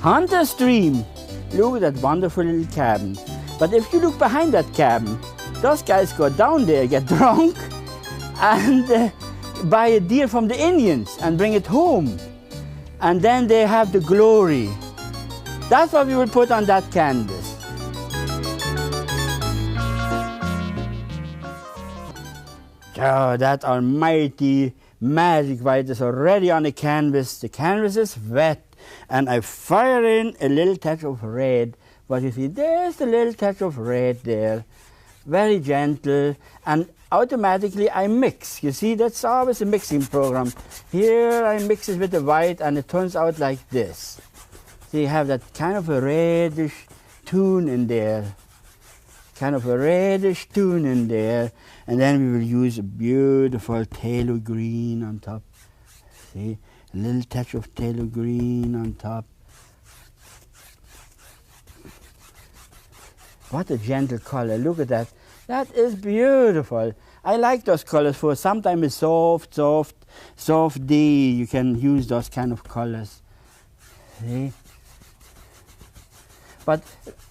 Hunter's Dream. Look at that wonderful little cabin. But if you look behind that cabin, those guys go down there, get drunk, and buy a deer from the Indians and bring it home. And then they have the glory. That's what we will put on that canvas. Oh, that almighty magic white is already on the canvas. The canvas is wet, and I fire in a little touch of red. But you see, there's a little touch of red there. Very gentle, and automatically I mix. You see, that's always a mixing program. Here I mix it with the white, and it turns out like this. So you have that kind of a reddish tone in there. Kind of a reddish tone in there. And then we will use a beautiful phthalo green on top. See, a little touch of phthalo green on top. What a gentle color, look at that. That is beautiful. I like those colors for sometimes it's soft day. You can use those kind of colors. See? But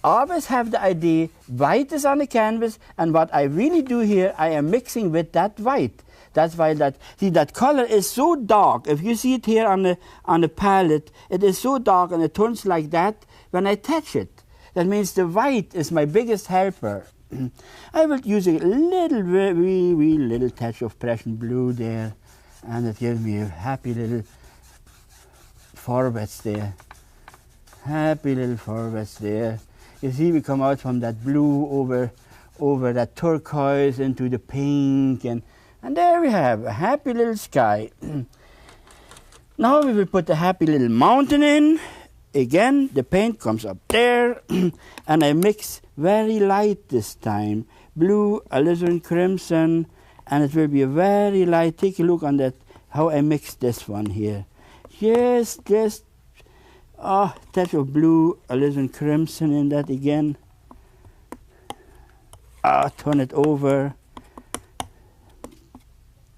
always have the idea, white is on the canvas, and what I really do here, I am mixing with that white. That's why that color is so dark. If you see it here on the palette, it is so dark and it turns like that when I touch it. That means the white is my biggest helper. I will use a little, wee little touch of Prussian blue there, and it gives me a happy little foreheads there. Happy little foreheads there. You see, we come out from that blue over that turquoise into the pink, and there we have a happy little sky. Now we will put a happy little mountain in. Again, the paint comes up there, and I mix very light this time. Blue, alizarin crimson, and it will be a very light. Take a look on that, how I mix this one here. Just touch of blue, alizarin crimson in that again. Turn it over.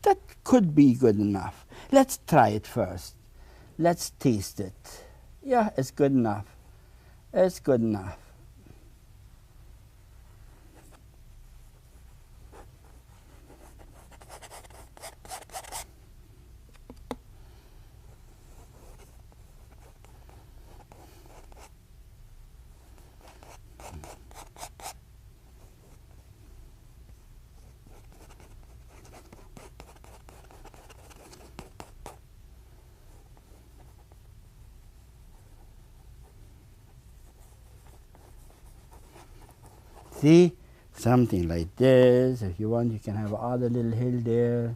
That could be good enough. Let's try it first. Let's taste it. Yeah, it's good enough. It's good enough. See, something like this. If you want, you can have other little hill there.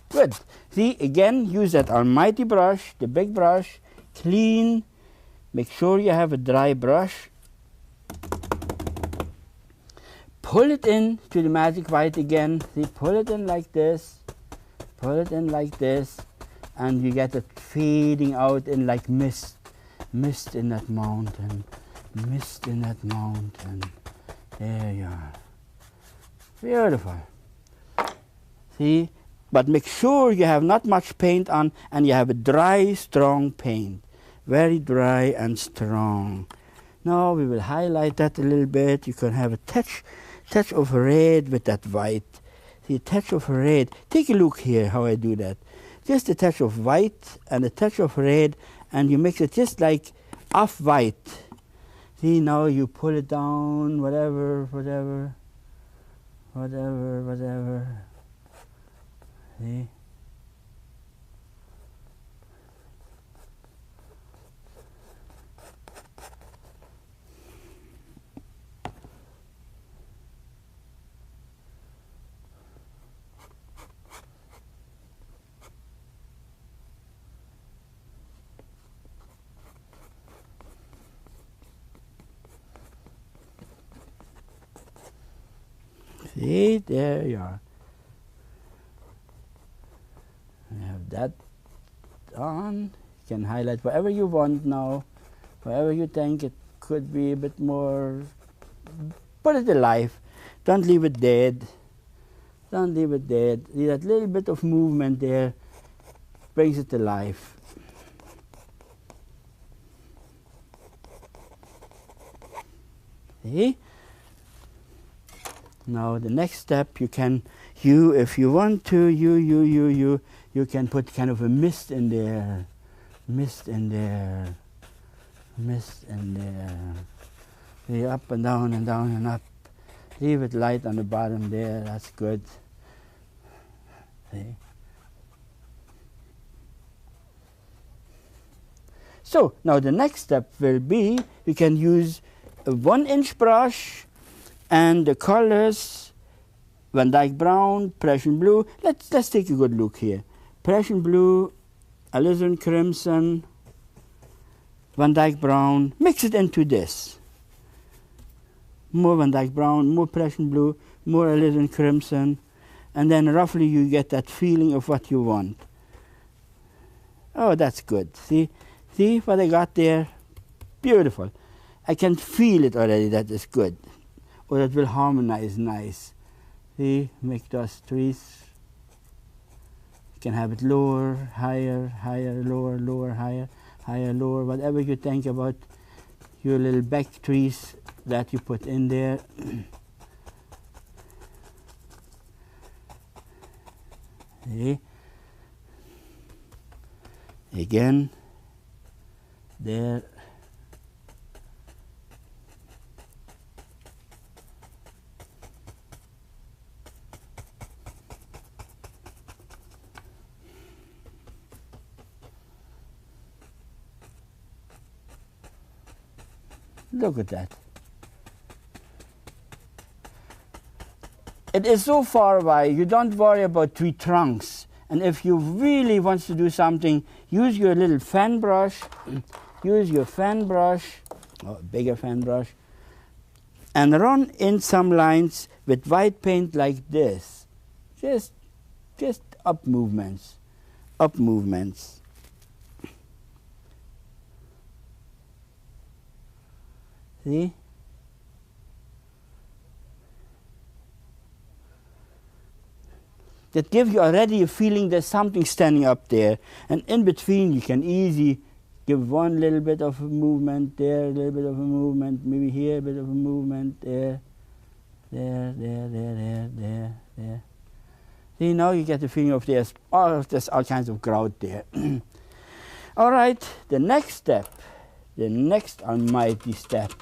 Good. See, again, use that almighty brush, the big brush, clean. Make sure you have a dry brush. Pull it in to the magic white again. See, pull it in like this. Pull it in like this. And you get it fading out in like mist. Mist in that mountain. Mist in that mountain. There you are. Beautiful. See? But make sure you have not much paint on and you have a dry, strong paint. Very dry and strong. Now we will highlight that a little bit. You can have a touch of red with that white. See, a touch of red. Take a look here how I do that. Just a touch of white and a touch of red, and you mix it just like off-white. See, now you pull it down, whatever. See? See, there you are. We have that on. You can highlight whatever you want now, wherever you think it could be a bit more. Put it alive. Don't leave it dead. Don't leave it dead. See that little bit of movement there brings it to life. See? Now the next step, you can, if you want to, you can put kind of a mist in there, mist in there, mist in there. See, up and down and down and up. Leave it light on the bottom there. That's good. See? So now the next step will be, you can use a 1-inch brush and the colors, Van Dyke Brown, Prussian Blue. Let's take a good look here. Prussian Blue, Alizarin Crimson, Van Dyke Brown. Mix it into this. More Van Dyke Brown, more Prussian Blue, more Alizarin Crimson, and then roughly you get that feeling of what you want. Oh, that's good. See what I got there? Beautiful. I can feel it already. That is good. Or that will harmonize nice. See, make those trees. You can have it lower, higher, higher, lower, lower, higher, higher, lower. Whatever you think about your little back trees that you put in there. See? Again, there. Look at that. It is so far away, you don't worry about tree trunks. And if you really want to do something, use your little fan brush, use your fan brush, or a bigger fan brush, and run in some lines with white paint like this. Just up movements, up movements. See? That gives you already a feeling there's something standing up there. And in between you can easily give one little bit of a movement there, a little bit of a movement, maybe here a bit of a movement, there. See, now you get the feeling of there's all kinds of growth there. All right, the next step, the next almighty step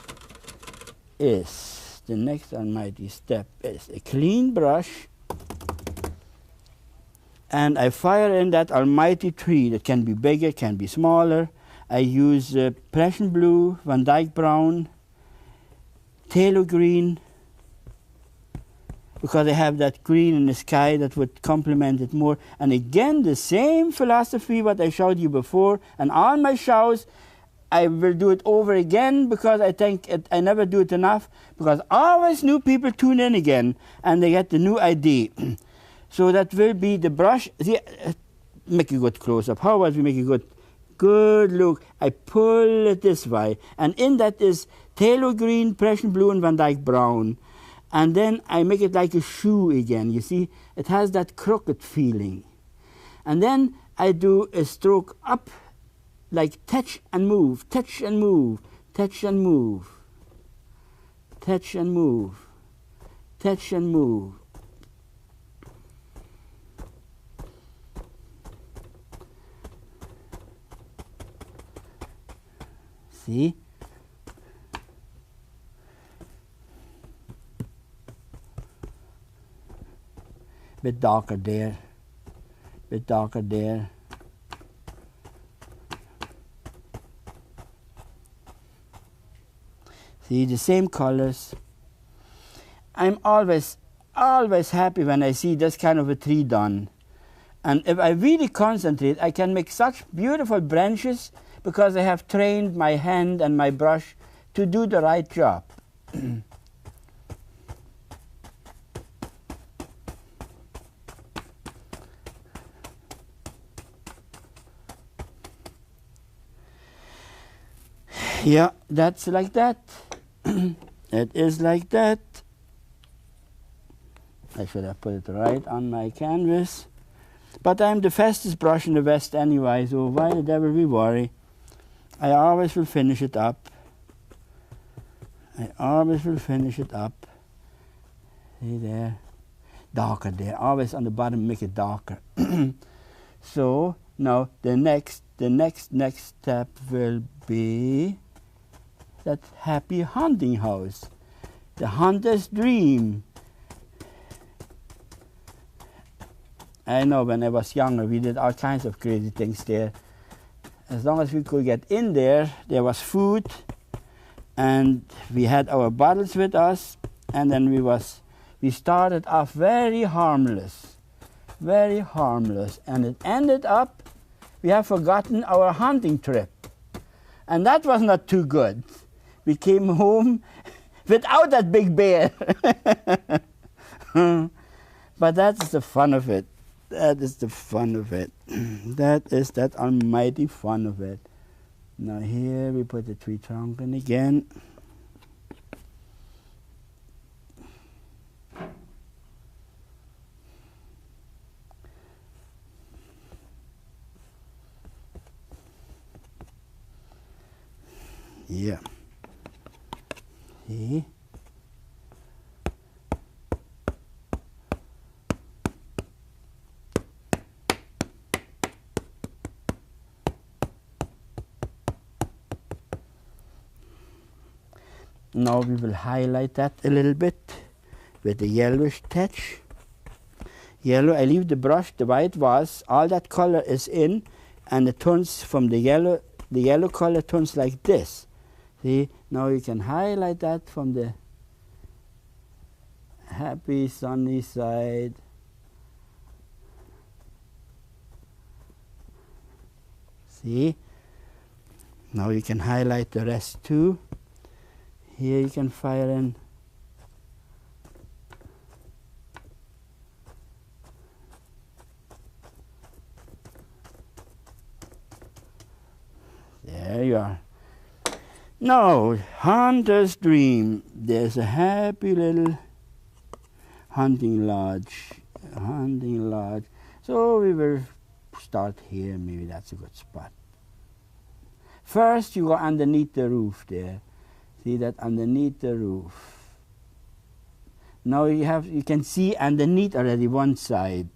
is a clean brush. And I fire in that almighty tree that can be bigger, can be smaller. I use Prussian Blue, Van Dyke Brown, Phthalo Green, because I have that green in the sky that would complement it more. And again, the same philosophy what I showed you before. And on my shows, I will do it over again because I think I never do it enough, because always new people tune in again and they get the new idea. So that will be the brush. See, make a good close-up. How about we make a good look? I pull it this way. And in that is Phthalo Green, Prussian Blue, and Van Dyke Brown. And then I make it like a shoe again. You see, it has that crooked feeling. And then I do a stroke up, like touch and move, touch and move, touch and move, touch and move, touch and move. See? Bit darker there, bit darker there. See, the same colors. I'm always happy when I see this kind of a tree done. And if I really concentrate, I can make such beautiful branches because I have trained my hand and my brush to do the right job. Yeah, that's like that. It is like that. I should have put it right on my canvas. But I'm the fastest brush in the West anyway, so why the devil we worry? I always will finish it up. I always will finish it up. See there? Darker there. Always on the bottom make it darker. So now the next step will be that happy hunting house. The hunter's dream. I know when I was younger we did all kinds of crazy things there. As long as we could get in there, there was food, and we had our bottles with us, and then we started off very harmless, and it ended up we have forgotten our hunting trip, and that was not too good. We came home without that big bear. But that's the fun of it. That is the fun of it. That is that almighty fun of it. Now here we put the tree trunk in again. Yeah. See? Now we will highlight that a little bit with the yellowish touch. Yellow, I leave the brush, the white was, all that color is in, and it turns from the yellow color turns like this. See, now you can highlight that from the happy sunny side. See, now you can highlight the rest too. Here you can fire in. There you are. Now, hunter's dream. There's a happy little hunting lodge. So we will start here. Maybe that's a good spot. First, you go underneath the roof there. See that underneath the roof. Now you can see underneath already one side.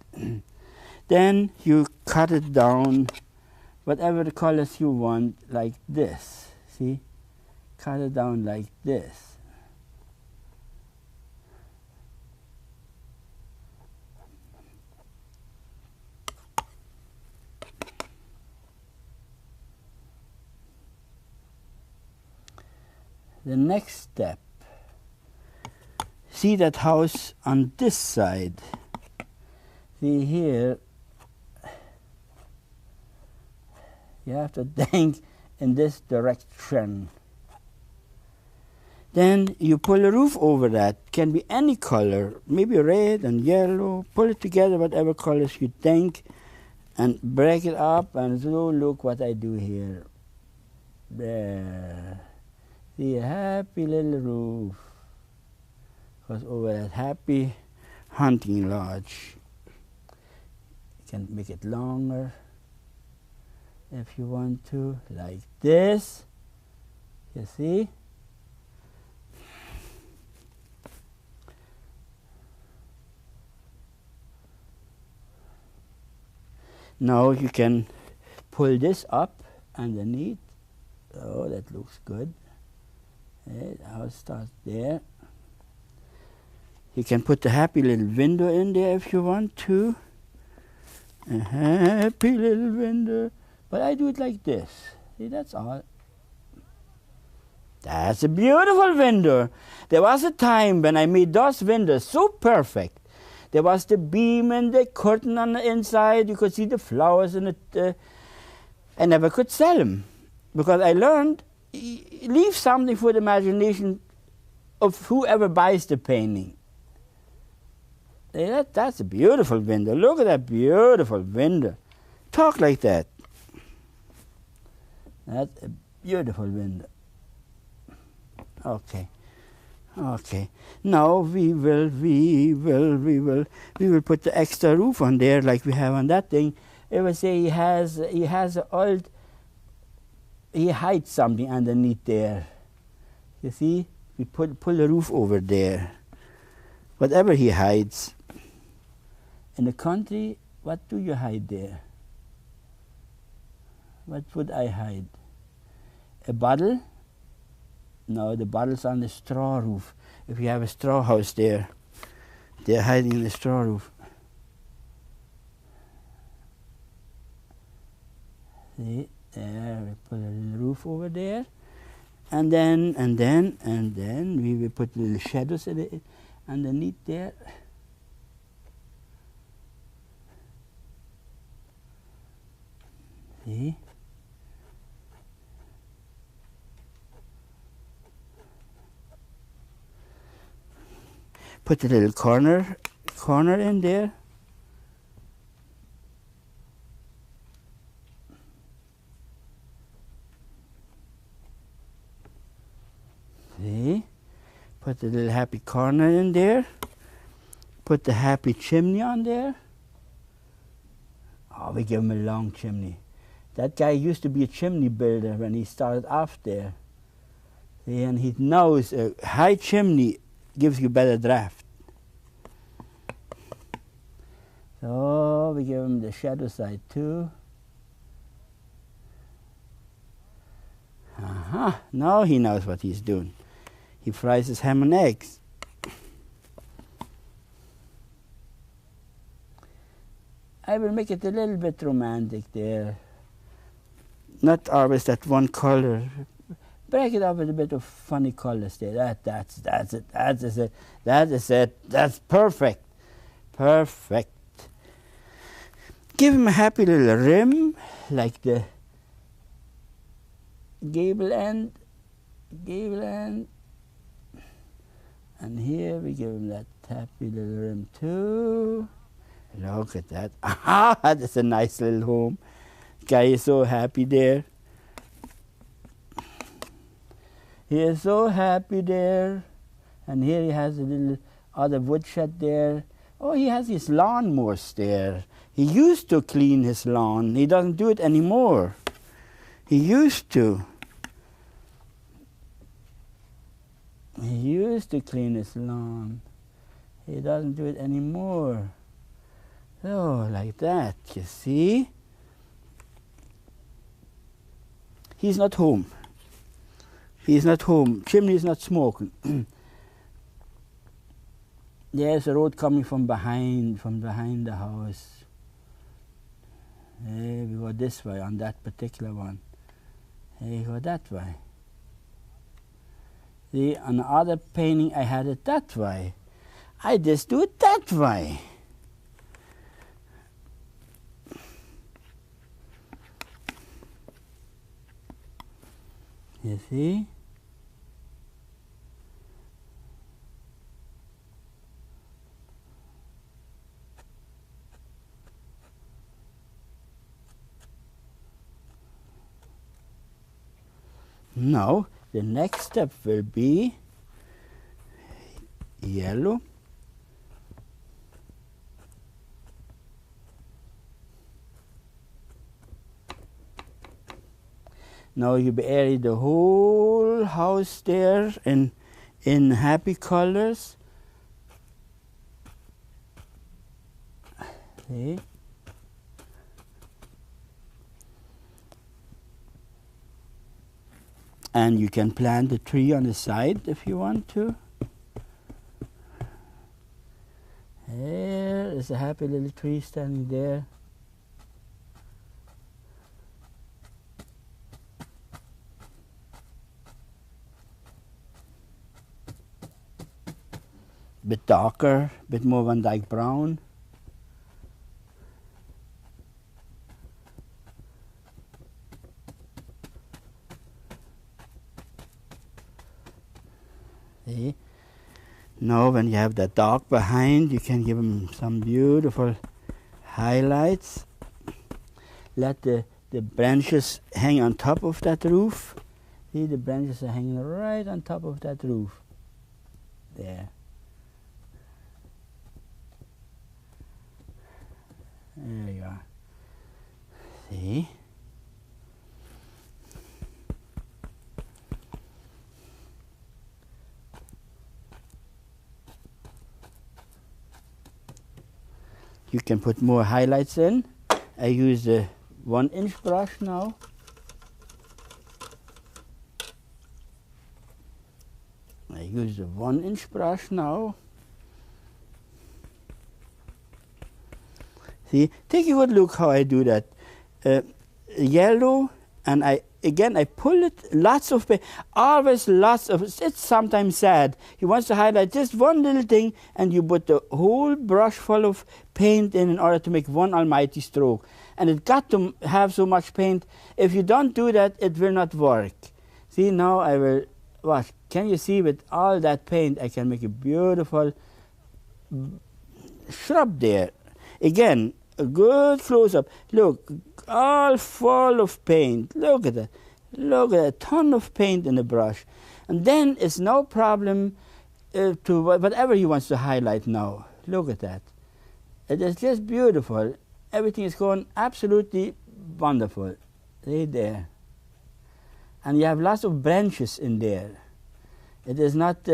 Then you cut it down, whatever the colors you want, like this. See? Cut it down like this. The next step, see that house on this side. See here, you have to think in this direction. Then you pull a roof over that. Can be any color, maybe red and yellow. Pull it together, whatever colors you think, and break it up. And so look what I do here. There. See a happy little roof goes over that happy hunting lodge. You can make it longer if you want to, like this. You see? Now you can pull this up underneath. Oh, that looks good. I'll start there. You can put the happy little window in there if you want to. A happy little window. But I do it like this. See, that's all. That's a beautiful window. There was a time when I made those windows so perfect. There was the beam and the curtain on the inside. You could see the flowers in it. I never could sell them because I learned leave something for the imagination of whoever buys the painting. That's a beautiful window. Look at that beautiful window. Talk like that. That's a beautiful window. Okay. Okay. Now we will put the extra roof on there like we have on that thing. It will say he has an old, he hides something underneath there. You see? We pull the roof over there. Whatever he hides. In the country, what do you hide there? What would I hide? A bottle? No, the bottle's on the straw roof. If you have a straw house there, they're hiding in the straw roof. See, there, we put a little roof over there. And then we will put little shadows in it underneath there. See? Put a little corner in there. See? Put a little happy corner in there. Put the happy chimney on there. Oh, we give him a long chimney. That guy used to be a chimney builder when he started off there. See, and he knows a high chimney gives you better draft. So we give him the shadow side too. Now he knows what he's doing. He fries his ham and eggs. I will make it a little bit romantic there. Not always that one color. Break it up with a bit of funny colors there. That's it. That is it. That's perfect. Perfect. Give him a happy little rim, like the gable end. And here we give him that happy little rim too. Look at that. Aha, that's a nice little home. Guy is so happy there. He is so happy there. And here he has a little other woodshed there. Oh, he has his lawnmowers there. He used to clean his lawn. He doesn't do it anymore. He used to. He used to clean his lawn. He doesn't do it anymore. Oh, like that, you see? He's not home. He's not home. Chimney is not smoking. There's a road coming from behind the house. Hey, we go this way on that particular one. Hey, we go that way. See, on the other painting, I had it that way. I just do it that way. You see? Now, the next step will be yellow. Now you bury the whole house there in happy colors. See? And you can plant a tree on the side if you want to. There is a happy little tree standing there. Bit darker, bit more Van Dyke brown. See? Now when you have that dark behind, you can give them some beautiful highlights. Let the branches hang on top of that roof. See, the branches are hanging right on top of that roof. There. There you are. See? You can put more highlights in. I use a 1-inch brush now. I use a 1-inch brush now. See, take a good look how I do that. Yellow, and I pull it, lots of paint, always lots of, it's sometimes sad. He wants to highlight just one little thing, and you put the whole brush full of paint in order to make one almighty stroke. And it got to have so much paint. If you don't do that, it will not work. See, now I will, watch, can you see with all that paint, I can make a beautiful shrub there. Again, a good close-up. Look, all full of paint. Look at that. Look at a ton of paint in the brush. And then it's no problem to whatever he wants to highlight now. Look at that. It is just beautiful. Everything is going absolutely wonderful. See there. And you have lots of branches in there. It is not...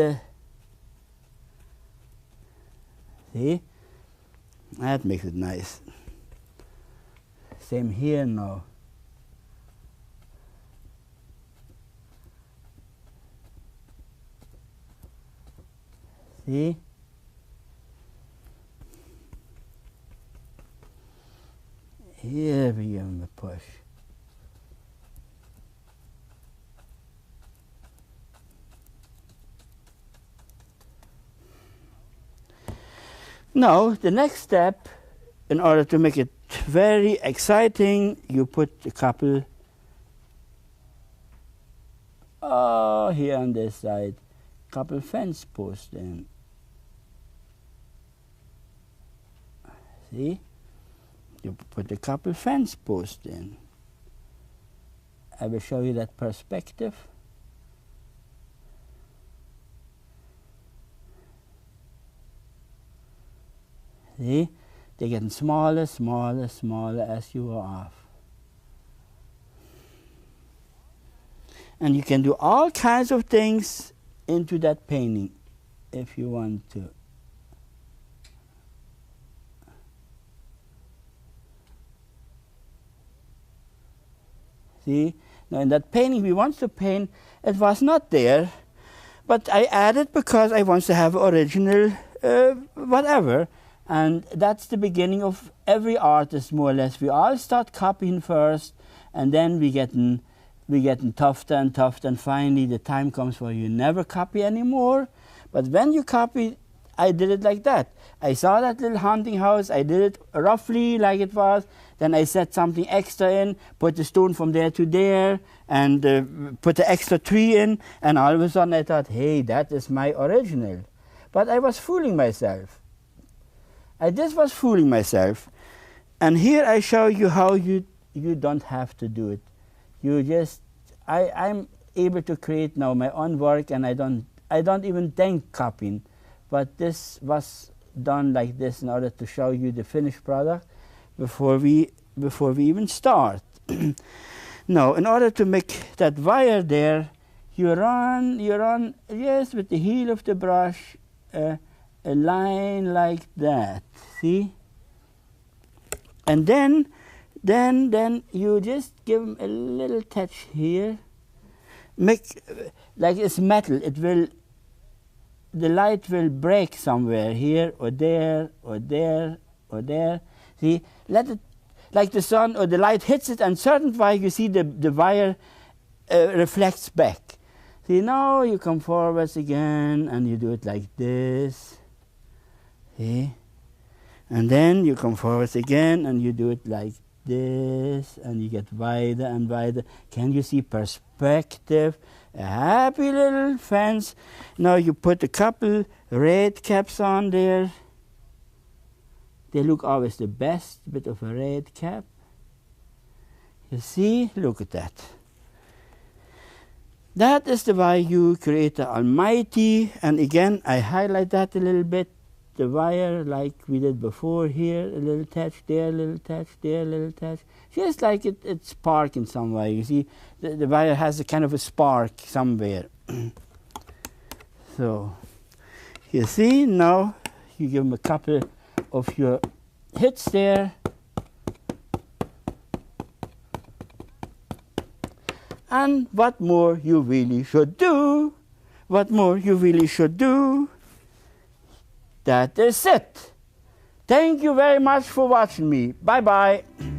see? That makes it nice. Same here now. See? Here we give him a push. Now, the next step, in order to make it very exciting, you put a couple here on this side, couple fence posts in. See? You put a couple fence posts in. I will show you that perspective. See? They're getting smaller, smaller, smaller as you go off. And you can do all kinds of things into that painting if you want to. See? Now in that painting we want to paint, it was not there, but I added because I want to have original whatever. And that's the beginning of every artist, more or less. We all start copying first, and then we getting tougher and tougher, and finally the time comes where you never copy anymore. But when you copy, I did it like that. I saw that little hunting house, I did it roughly like it was, then I set something extra in, put the stone from there to there, and put the extra tree in, and all of a sudden I thought, hey, that is my original. But I was fooling myself. I just was fooling myself. And here I show you how you don't have to do it. You just, I'm able to create now my own work, and I don't even think copying. But this was done like this in order to show you the finished product before we even start. Now, in order to make that wire there, you run yes, with the heel of the brush, a line like that, see? And then you just give them a little touch here. Make like it's metal. It will, the light will break somewhere here or there or there or there. See, let it, like the sun or the light hits it, and certain way you see the wire reflects back. See, now you come forwards again and you do it like this. See? And then you come forwards again and you do it like this, and you get wider and wider. Can you see perspective? A happy little fence. Now you put a couple red caps on there. They look always the best, bit of a red cap. You see? Look at that. That is the way you create the Almighty. And again, I highlight that a little bit. The wire, like we did before here, a little touch there, a little touch there, a little touch. Just like it's spark in some way. You see, the wire has a kind of a spark somewhere. So, you see, now you give them a couple of your hits there. And what more you really should do, what more you really should do, that is it. Thank you very much for watching me. Bye-bye.